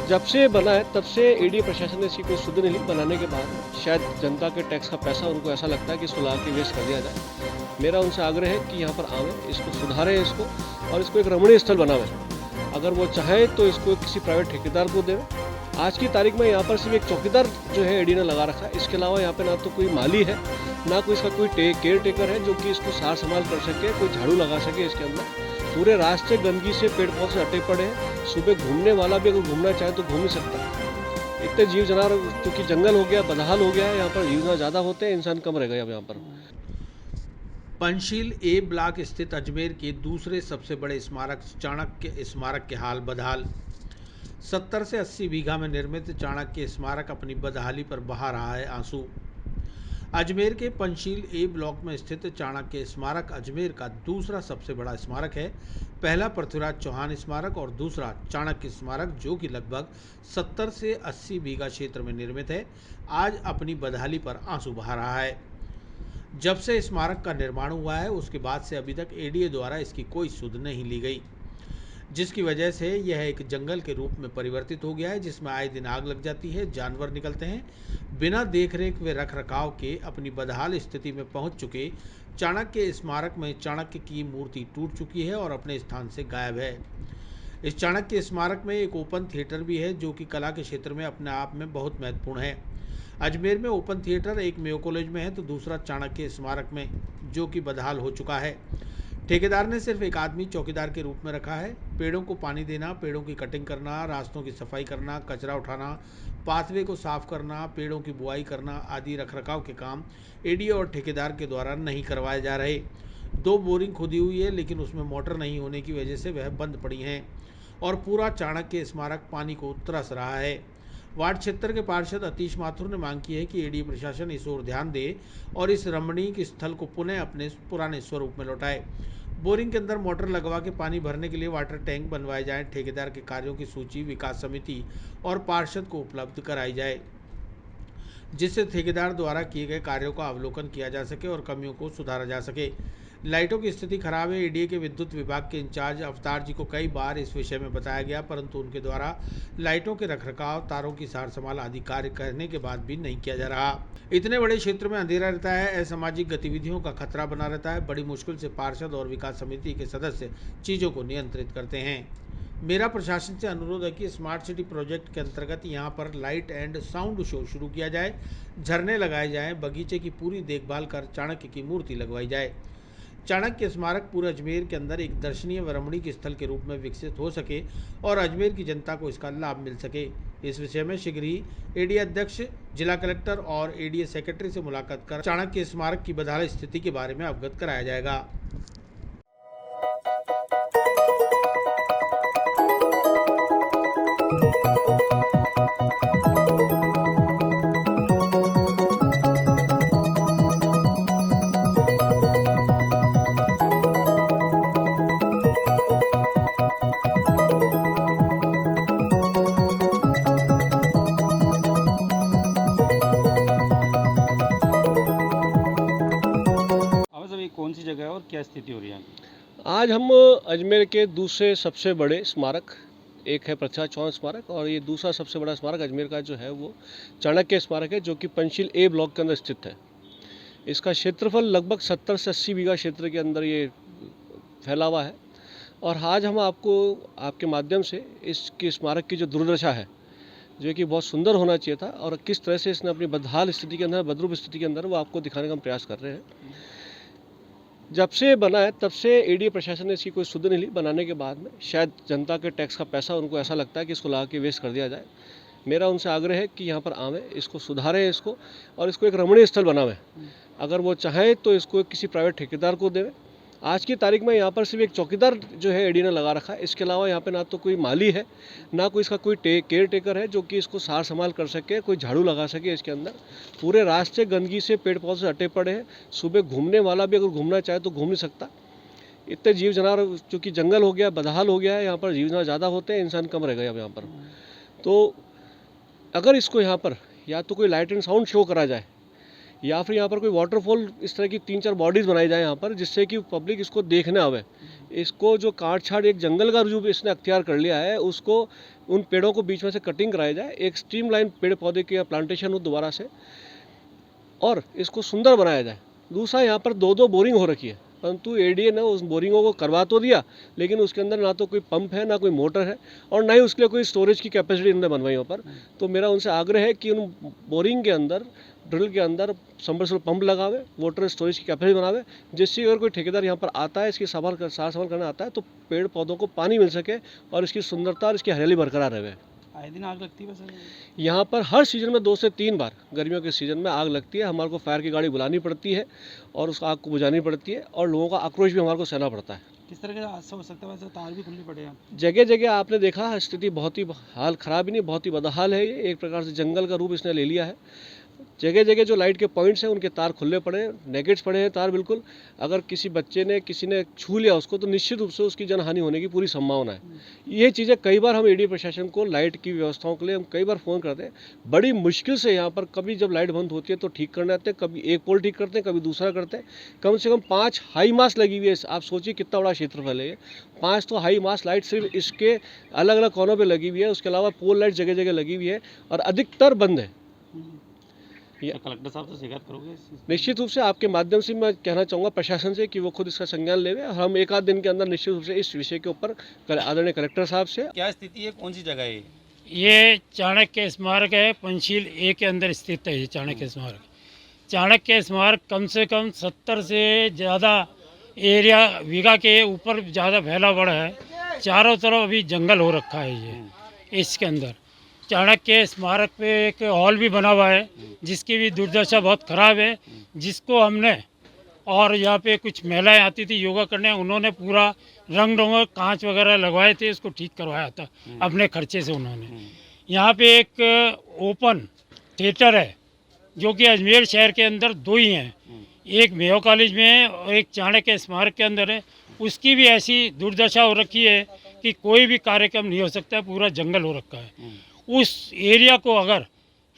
जब से ये बना है तब से एडीए प्रशासन ने इसकी कोई सुध नहीं ली। बनाने के बाद शायद जनता के टैक्स का पैसा उनको ऐसा लगता है कि इसको ला के वेस्ट कर दिया जाए। मेरा उनसे आग्रह है कि यहाँ पर आवें, इसको सुधारें इसको और इसको एक रमणीय स्थल बनावें। अगर वो चाहे तो इसको किसी प्राइवेट ठेकेदार को दें। आज की तारीख में यहाँ पर सिर्फ एक चौकीदार जो है एडी ने लगा रखा है। इसके अलावा यहाँ पे ना तो कोई माली है, ना कोई इसका कोई केयर टेकर है जो कि इसको सार संभाल कर सके, कोई झाड़ू लगा सके इसके अंदर। पूरे रास्ते गंदगी से पेड़ पौधे अटे पड़े हैं। सुबह घूमने वाला भी अगर घूमना चाहे तो घूम नहीं सकता। इतने जीव जानवर, क्योंकि जंगल हो गया, बदहाल हो गया है, यहाँ पर जीव जानवर ज़्यादा होते हैं, इंसान कम रह गए अब यहाँ पर। पंचशील ए ब्लॉक स्थित अजमेर के दूसरे सबसे बड़े स्मारक चाणक्य स्मारक के हाल बदहाल। 70 से 80 बीघा में निर्मित चाणक्य स्मारक अपनी बदहाली पर बहा रहा है आंसू। अजमेर के पंचशील ए ब्लॉक में स्थित चाणक्य स्मारक अजमेर का दूसरा सबसे बड़ा स्मारक है। पहला पृथ्वीराज चौहान स्मारक और दूसरा चाणक्य स्मारक, जो कि लगभग 70 से 80 बीघा क्षेत्र में निर्मित है, आज अपनी बदहाली पर आंसू बहा रहा है। जब से स्मारक का निर्माण हुआ है उसके बाद से अभी तक एडीए द्वारा इसकी कोई सुध नहीं ली गई, जिसकी वजह से यह एक जंगल के रूप में परिवर्तित हो गया है, जिसमें आए दिन आग लग जाती है, जानवर निकलते हैं। बिना देखरेख व रख रखाव के अपनी बदहाल स्थिति में पहुंच चुके चाणक्य स्मारक में चाणक्य की मूर्ति टूट चुकी है और अपने स्थान से गायब है। इस चाणक्य स्मारक में एक ओपन थिएटर भी है, जो कि कला के क्षेत्र में अपने आप में बहुत महत्वपूर्ण है। अजमेर में ओपन थिएटर एक मेयो कॉलेज में है तो दूसरा चाणक्य स्मारक में, जो कि बदहाल हो चुका है। ठेकेदार ने सिर्फ एक आदमी चौकीदार के रूप में रखा है। पेड़ों को पानी देना, पेड़ों की कटिंग करना, रास्तों की सफाई करना, कचरा उठाना, पाथवे को साफ करना, पेड़ों की बुआई करना आदि रखरखाव के काम एडीए और ठेकेदार के द्वारा नहीं करवाए जा रहे। 2 बोरिंग खुदी हुई है, लेकिन उसमें मोटर नहीं होने की वजह से वह बंद पड़ी हैं और पूरा चाणक्य स्मारक पानी को तरस रहा है। वार्ड क्षेत्र के पार्षद अतीश माथुर ने मांग की है कि एडीए प्रशासन इस ओर ध्यान दे और इस रमणीक स्थल को पुनः अपने पुराने स्वरूप में लौटाए। बोरिंग के अंदर मोटर लगवा के पानी भरने के लिए वाटर टैंक बनवाए जाएं। ठेकेदार के कार्यों की सूची विकास समिति और पार्षद को उपलब्ध कराई जाए, जिससे ठेकेदार द्वारा किए गए कार्यों का अवलोकन किया जा सके और कमियों को सुधारा जा सके। लाइटों की स्थिति खराब है। एडीए के विद्युत विभाग के इंचार्ज अवतार जी को कई बार इस विषय में बताया गया, परंतु उनके द्वारा लाइटों के रखरखाव, तारों की सार संभाल आदि कार्य करने के बाद भी नहीं किया जा रहा। इतने बड़े क्षेत्र में अंधेरा रहता है, असामाजिक गतिविधियों का खतरा बना रहता है। बड़ी मुश्किल से पार्षद और विकास समिति के सदस्य चीज़ों को नियंत्रित करते हैं। मेरा प्रशासन से अनुरोध है कि स्मार्ट सिटी प्रोजेक्ट के अंतर्गत यहाँ पर लाइट एंड साउंड शो शुरू किया जाए, झरने लगाए जाएं, बगीचे की पूरी देखभाल कर चाणक्य की मूर्ति लगवाई जाए। चाणक्य स्मारक पूरे अजमेर के अंदर एक दर्शनीय व रमणीक स्थल के रूप में विकसित हो सके और अजमेर की जनता को इसका लाभ मिल सके। इस विषय में शीघ्र ही एडीए अध्यक्ष, जिला कलेक्टर और एडीए सेक्रेटरी से मुलाकात कर चाणक्य स्मारक की बदहाल स्थिति के बारे में अवगत कराया जाएगा। अब सर ये कौन सी जगह है और क्या स्थिति हो रही है? आज हम अजमेर के दूसरे सबसे बड़े स्मारक, एक है पृथ्वीराज चौहान स्मारक और ये दूसरा सबसे बड़ा स्मारक अजमेर का जो है वो चाणक्य स्मारक है, जो कि पंचशील ए ब्लॉक के अंदर स्थित है। इसका क्षेत्रफल लगभग 70 से 80 बीघा क्षेत्र के अंदर ये फैला हुआ है। और आज हम आपको आपके माध्यम से इसकी स्मारक की जो दुर्दशा है, जो कि बहुत सुंदर होना चाहिए था और किस तरह से इसने अपनी बदहाल स्थिति के अंदर, बदरूप स्थिति के अंदर, वो आपको दिखाने का हम प्रयास कर रहे हैं। जब से ये बना है तब से एडीए प्रशासन ने इसकी कोई सुध नहीं ली। बनाने के बाद में शायद जनता के टैक्स का पैसा उनको ऐसा लगता है कि इसको ला के वेस्ट कर दिया जाए। मेरा उनसे आग्रह है कि यहाँ पर आवें, इसको सुधारें इसको और इसको एक रमणीय स्थल बनावें। अगर वो चाहे तो इसको किसी प्राइवेट ठेकेदार को देवें। आज की तारीख में यहाँ पर सिर्फ एक चौकीदार जो है एडी ने लगा रखा है। इसके अलावा यहाँ पे ना तो कोई माली है, ना कोई इसका कोई केयर टेकर है जो कि इसको सार संभाल कर सके, कोई झाड़ू लगा सके इसके अंदर। पूरे रास्ते गंदगी से, पेड़ पौधे से अटे पड़े हैं। सुबह घूमने वाला भी अगर घूमना चाहे तो घूम नहीं सकता। इतने जीव जानवर, क्योंकि जंगल हो गया, बदहाल हो गया है, यहाँ पर जीव जानवर ज़्यादा होते हैं, इंसान कम रह गए अब यहाँ पर। तो अगर इसको यहाँ पर या तो कोई लाइट एंड साउंड शो करा जाए या फिर यहाँ पर कोई वाटरफॉल, इस तरह की 3-4 बॉडीज़ बनाई जाए यहाँ पर, जिससे कि पब्लिक इसको देखने आवे। इसको जो काट छाट एक जंगल का रूप इसने अख्तियार कर लिया है, उसको उन पेड़ों को बीच में से कटिंग कराया जाए, एक स्ट्रीमलाइन पेड़ पौधे की प्लांटेशन हो दोबारा से और इसको सुंदर बनाया जाए। दूसरा, यहाँ पर 2-2 बोरिंग हो रखी है, परंतु एडीए ने उस बोरिंगों को करवा तो दिया, लेकिन उसके अंदर ना तो कोई पंप है, ना कोई मोटर है और ना ही उसके लिए कोई स्टोरेज की कैपेसिटी इन्होंने बनवाई वहाँ पर। तो मेरा उनसे आग्रह है कि उन बोरिंग के अंदर, ड्रिल के अंदर सबमर्सिबल पंप लगावे, वाटर स्टोरेज की कैपेसिटी बनावे, जिससे अगर कोई ठेकेदार यहाँ पर आता है, इसकी सार संभाल करने आता है, तो पेड़ पौधों को पानी मिल सके और इसकी सुंदरता और इसकी हरियाली बरकरार रहे। आए दिन आग लगती है वैसे? यहाँ पर हर सीज़न में 2 से 3 बार गर्मियों के सीज़न में आग लगती है। हमारे को फायर की गाड़ी बुलानी पड़ती है और उस आग को बुझानी पड़ती है और लोगों का आक्रोश भी हमारे को सहना पड़ता है। किस तरह का हादसा हो सकता है वैसे? तार भी खुलने पड़े हैं। जगह जगह आपने देखा स्थिति बहुत ही हाल ख़राब ही नहीं, बहुत ही बदहाल है। ये एक प्रकार से जंगल का रूप इसने ले लिया है। जगह जगह जो लाइट के पॉइंट्स हैं उनके तार खुले पड़े हैं, नेगेट्स पड़े हैं तार बिल्कुल। अगर किसी बच्चे ने, किसी ने छू लिया उसको, तो निश्चित रूप से उसकी जनहानि होने की पूरी संभावना है। ये चीज़ें कई बार हम एडी प्रशासन को लाइट की व्यवस्थाओं के लिए हम कई बार फ़ोन करते हैं। बड़ी मुश्किल से यहाँ पर कभी जब लाइट बंद होती है तो ठीक करने आते हैं, कभी एक पोल ठीक करते हैं, कभी दूसरा करते हैं। कम से कम 5 हाई मास्ट लगी हुई है। आप सोचिए कितना बड़ा क्षेत्रफल है ये। 5 तो हाई मास्ट लाइट सिर्फ इसके अलग अलग कोनों पर लगी हुई है। उसके अलावा पोल लाइट जगह जगह लगी हुई है और अधिकतर बंद है। तो कलेक्टर साहब से शिकायत करोगे इस चीज़? निश्चित रूप से आपके माध्यम से मैं कहना चाहूँगा प्रशासन से कि वो खुद इसका संज्ञान लेवे और हम 1 आध दिन के अंदर निश्चित रूप से इस विषय के ऊपर आदरणीय कलेक्टर साहब से। क्या स्थिति है? कौन सी जगह है ये चाणक्य स्मारक है, पंचशील ए के अंदर स्थित है ये चाणक्य स्मारक। चाणक्य स्मारक कम से कम 70 से ज़्यादा एरिया बीघा के ऊपर ज़्यादा फैला पड़ा है। चारों तरफ अभी जंगल हो रखा है ये। इसके अंदर चाणक्य स्मारक पे एक हॉल भी बना हुआ है जिसकी भी दुर्दशा बहुत ख़राब है, जिसको हमने, और यहाँ पे कुछ महिलाएं आती थी योगा करने, उन्होंने पूरा रंग रंग कांच वगैरह लगवाए थे, इसको ठीक करवाया था अपने खर्चे से उन्होंने। यहाँ पे एक ओपन थिएटर है जो कि अजमेर शहर के अंदर 2 ही हैं, एक मेयो कॉलेज में है और एक चाणक्य स्मारक के अंदर है। उसकी भी ऐसी दुर्दशा हो रखी है कि कोई भी कार्यक्रम नहीं हो सकता है, पूरा जंगल हो रखा है। उस एरिया को अगर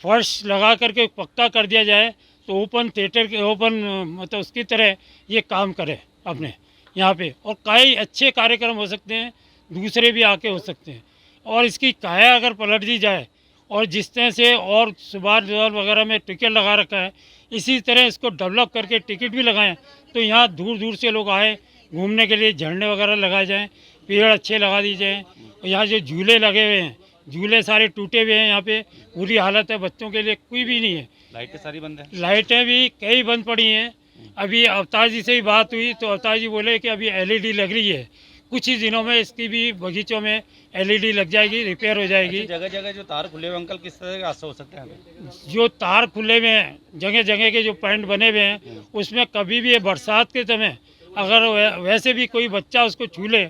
फर्श लगा करके पक्का कर दिया जाए तो ओपन थिएटर के मतलब उसकी तरह ये काम करे अपने यहाँ पे, और कई अच्छे कार्यक्रम हो सकते हैं, दूसरे भी आके हो सकते हैं। और इसकी काया अगर पलट दी जाए और जिस तरह से और सुभाष द्वार वगैरह में टिकट लगा रखा है, इसी तरह इसको डेवलप करके टिकट भी लगाएं तो यहाँ दूर दूर से लोग आए घूमने के लिए। झरने वगैरह लगाए जाएँ, पेड़ अच्छे लगा दिए जाएँ। और यहाँ जो झूले लगे हुए हैं, झूले सारे टूटे हुए हैं, यहाँ पे बुरी हालत है, बच्चों के लिए कोई भी नहीं है। लाइटें सारी बंद है? लाइटें भी कई बंद पड़ी हैं। अभी अवतार जी से ही बात हुई तो अवतार जी बोले कि अभी एलईडी लग रही है, कुछ ही दिनों में इसकी भी बगीचों में एलईडी लग जाएगी, रिपेयर हो जाएगी। जगह जगह जो तार खुले हुए अंकल, किस तरह का हादसा हो सकता है? जो तार खुले हुए हैं, जगह जगह के जो पॉइंट बने हुए हैं, उसमें कभी भी बरसात के समय अगर वैसे भी कोई बच्चा उसको छू ले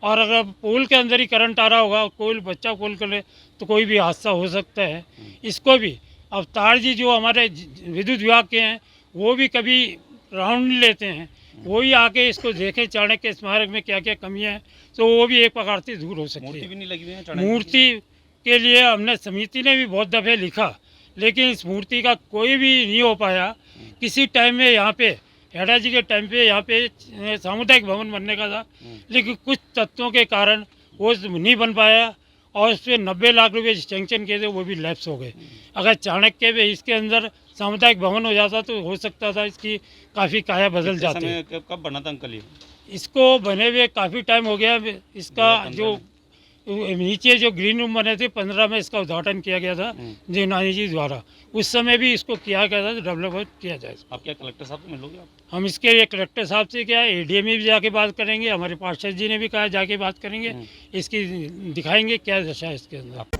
और अगर पोल के अंदर ही करंट आ रहा होगा, कोई बच्चा पोल कर ले तो कोई भी हादसा हो सकता है। इसको भी अवतार जी जो हमारे विद्युत विभाग के हैं वो भी कभी राउंड नहीं लेते हैं, वो ही आके इसको देखें चाणक्य स्मारक में क्या क्या कमियां हैं, तो वो भी एक प्रकार से दूर हो सकती है। मूर्ति भी नहीं लगी हुई है? मूर्ति के लिए हमने समिति ने भी बहुत दफ़े लिखा, लेकिन इस मूर्ति का कोई भी नहीं हो पाया। किसी टाइम में यहाँ पे हेडा जी के टाइम पे यहाँ पे सामुदायिक भवन बनने का था, लेकिन कुछ तत्वों के कारण वो नहीं बन पाया और उस पर 90 लाख रुपए सैंक्शन किए थे, वो भी लैप्स हो गए। अगर चाणक्य में इसके अंदर सामुदायिक भवन हो जाता तो हो सकता था इसकी काफ़ी काया बदल जाती। कब बना था अंकल ये? इसको बने हुए काफ़ी टाइम हो गया। इसका जो नीचे जो ग्रीन रूम बने थे 15 में इसका उद्घाटन किया गया था देवनानी जी द्वारा, उस समय भी इसको किया गया था, डेवलप किया जाए। आप क्या कलेक्टर साहब से मिलोगे? हम इसके लिए कलेक्टर साहब से क्या एडीएम में भी जाके बात करेंगे, हमारे पार्षद जी ने भी कहा जाके बात करेंगे, इसकी दिखाएंगे क्या दशा है इसके अंदर।